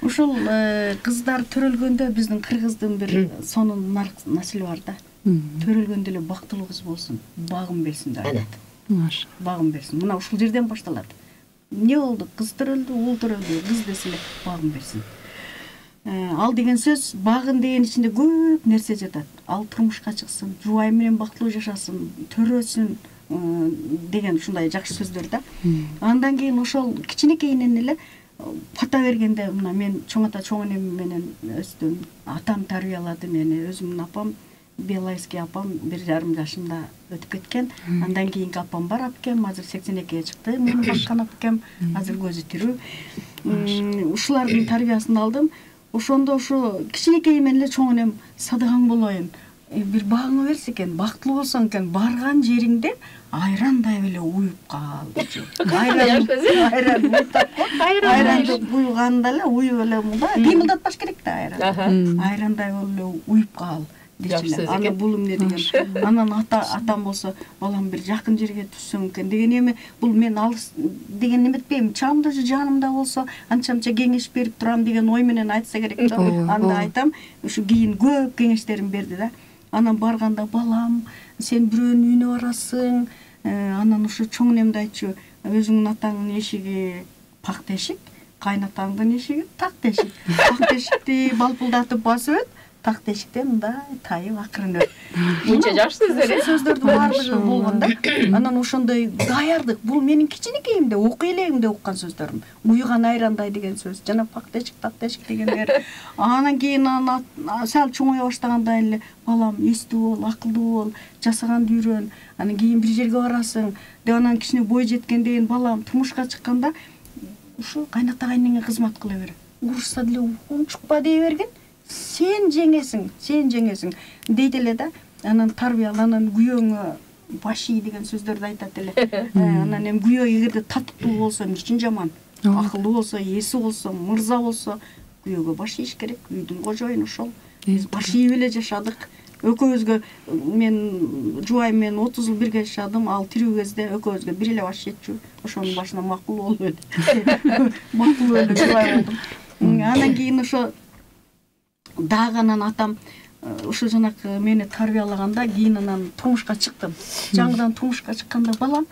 Ушул кыздар төрөлгөндө биздин кыргыздын бир сонун наслы бар да. Төрөлгөндө эле бактылуу кыз болсун, багым берсин деп айтат. Багым берсин. Мына ушул жерден башталат. Не болду? Кыз төрөлдү, уул төрөлдү, кыз десе эле багым берсин. Ал деген сөз, багын деген ичинде көп нерсе жатат. Ал турмушка чыксын, жубайы менен бактылуу жашасын, төрөсүн деген ушундай жакшы сөздөр да. Андан кийин ошол кичинекейинен эле пата бергенде, мына мен чоң ата чоң энем менен өстүм. Атам тарбиялады мени, өзүмдүн апам биологический апам 1,5 жашымда өтүп кеткен. Андан кийинки апам бар апкем, азыр 82-ге чыкты. Мен баккан апкем, азыр көзү тирүү. Ушулардын тарбиясын алдым. Ошондо ошо кичинекей менен эле чоң энем садыгаң болоюн. Бир багыңа берсе экен, бактылуу болсоң экен, барган жериңде айрандай эле уюп кал. Айранды буйганда эле уюп эле мында кыймылдатпаш керек да айран. Айрандай эле уюп кал. Аны бул эмне деген. Анан атам болсо, балам бир жакын жерге түшсөң экен деген эми, бул мен алыс деген неметпейм. Чамда жанымда болсо, анча-анча кеңеш берип турам деген ой менен айтса керек да. Анда айтам, ушу кийин көп кеңештерин берди да. Анан барганда, балам, сен бирөөнүн үйүнө барасың. Анан ушу чоң энемди айтчу, өзүңдүн атаңдын эшиги пак тешик, кайнатаңдын эшиги так тешик. Пак тешикти балпылдатып басып өт. Так тешикте мындай тайып акырын өт. Мынча жакшы сөздөр. Сөздөрдүн баардыгы болгон да. Анан ошондой даярдык. Бул менин кичинекейимде, окуй элегимде уккан сөздөрүм. Уйган айрандай деген сөз, жана пак тешик, так тешик дегендер. Анан кийин сал чоңое баштаганда эле, балам, эстүү бол, акылдуу бол, жасаганды үйрөн. Анан кийин бир жерге барасың. Деп анан кичине бой жеткенден кийин, балам, турмушка чыкканда ушу кайната кайнеңе кызмат кыла бер. Урушса деле унчукпа дей бергин. Сен жеңесиң дейт эле да. Анан тарбияланан күйөөңө баши деген сөздөрдү айтат эле. Анан эми күйөө эгерде татыктуу болсо эчин жаман, акылдуу болсо, эси болсо, мырза болсо, күйөөгө башийиш керек. Үйдүн кожоюну ошол. Биз башийип эле жашадык. Экөөбүзгө мен жубайым менен 30 жыл бирге жашадым. Ал тирүү кезде экөөбүзгө бир эле баш жетчү. Ошонун башына макул болуп эле. Макул эле жубай болдум. Андан кийин ошо дагы анан атам ушу жанакы мени тарбиялаганда кийин анан турмушка чыктым. Жаңыдан турмушка чыкканда, балам,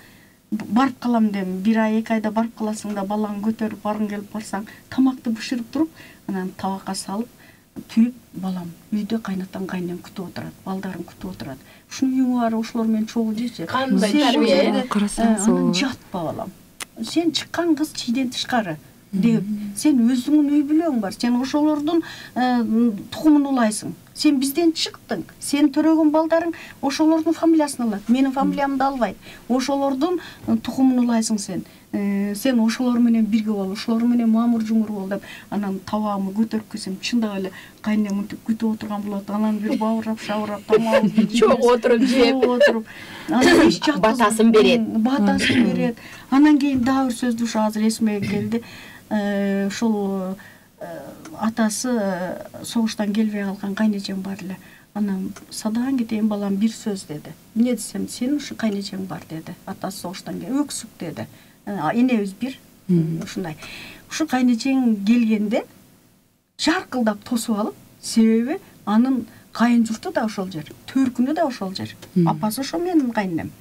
барып калам дем. 1 ай 2 айда барып каласың да, балаңы көтөрүп баргың келип барсаң, тамакты бышырып туруп, анан табакка салып, түйүп, балам, үйдө кайнатаң кайнем күтүп отурат, балдарың күтүп отурат. Ушунун үйүңө бар, ошолор менен чогуу жечи. Кандай тарбия? Анан жатпа, балам. Сен чыккан кыз чийден тышкары. Деп, сен өзүңүн үй бүлөң бар, сен ошолордун тукумун улайсың. Сен бизден чыктың, сен төрөгөн балдарың ошолордун фамилиясын алат, менин фамилиямды албайт. Ошолордун тукумун улайсың сен. Сен ошолор менен бирге бол, ошолор менен мамыр жумур бол деп, анан табагымы көтөрүп келсем, чындап эле кайнем мынтип күтүп отурган болот. Анан бир баурап, шабырап, тамагыбызды чогуу отуруп жеп, анан эч жакты батасын берет. Батасын берет. Анан кийин дагы бир сөздү ушу азыр эсиме келди. Ошол атасы согуштан келбей калган кайнечем бар эле. Анан садаган кетейин, балам, бир сөз деди. Эмне десем, сенин ушу кайнечең бар деди. Атасы согуштан өксүк деди. Энебиз бир, ушундай. Ушу кайнечең келгенде жаркылдап тосуп алып, себеби анын кайын журту да ошол жер, төркүнү да ошол жер. Апасы ошо менин кайнем.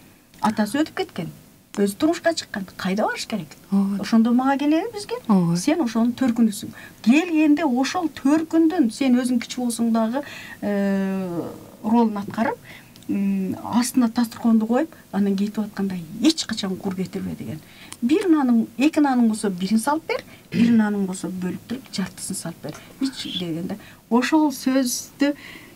Атасы өтүп кеткен. Өзү турмушка чыккан. Кайда барыш керек? Ошондо мага келеби бизге? Сен ошонун төркүнүсүң. Келгенде ошол төркүндүн сен өзүң кичүү болсоң дагы ролун аткарып, астына дасторконду коюп, анан кетип атканда эч качан кур кетирбе деген. Бир наның, эки наның болсо бирин салып бер, бир наның болсо бөлүп туруп жартысын салып бер. Эч дегенде ошол сөздү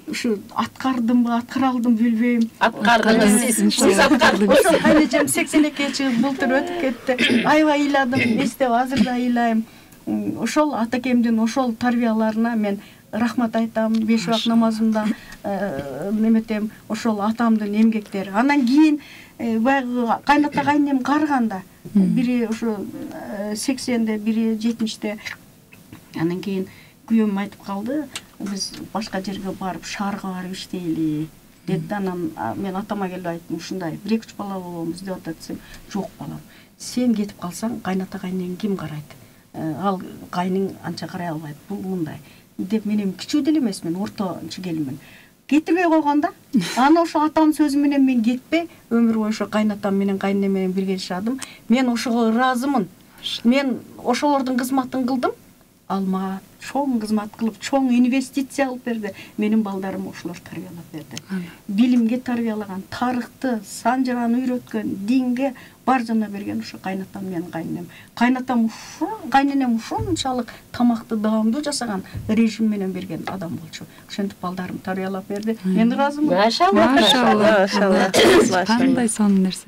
ушу аткардымбы, аткара алдым билбейм. Аткардыңыз сиз аткардыңыз. Ошол кайнечем 82-ге чыгып былтыр ыйтып кетти. Аябай ыйладым, эстеп азыр да ыйлайм. Ошол атакемдин ошол тарбияларына мен рахмат айтам. 5 убак намазымда неметем, ошол атамдын эмгектери. Анан кийин баягы кайната кайнем карыганда, бири ошо 80-де, бири 70-те. Анан кийин күйөөм айтып калды, биз башка жерге барып, шаарга барып иштейли деди. Анан мен атама келип айттым, ушундай 1-2 бала болобуз деп атат десем, жок балам. Сен кетип калсаң, кайната кайнең ким карайт? ал кайның анча карай албайт, бул мындай деп мен эми кичүү деле эмесмин, ортончу келинмин. Кетпей койгонда, аны ошо атамдын сөзү менен мен кетпей, өмүр бою ошо кайнатам менен кайненем менен бирге жашадым. Мен ошого ыраазымын. Мен ошолордун кызматын кылдым. Ал мага чоң кызмат кылып, чоң инвестиция кылып берди. Менин балдарым ошолор тарбиялап берди. Билимге тарбиялаган, тарыхты, санжыраны үйрөткөн, динге бар жана берген ошо кайнатам менен кайненем. Кайнатам кайненем ушунчалык тамакты даамдуу жасаган, режим менен берген адам болчу. Ошентип балдарым тарбиялап берди. Мен ыраазымын. Машалла. Машалла. Кандай сонун нерсе.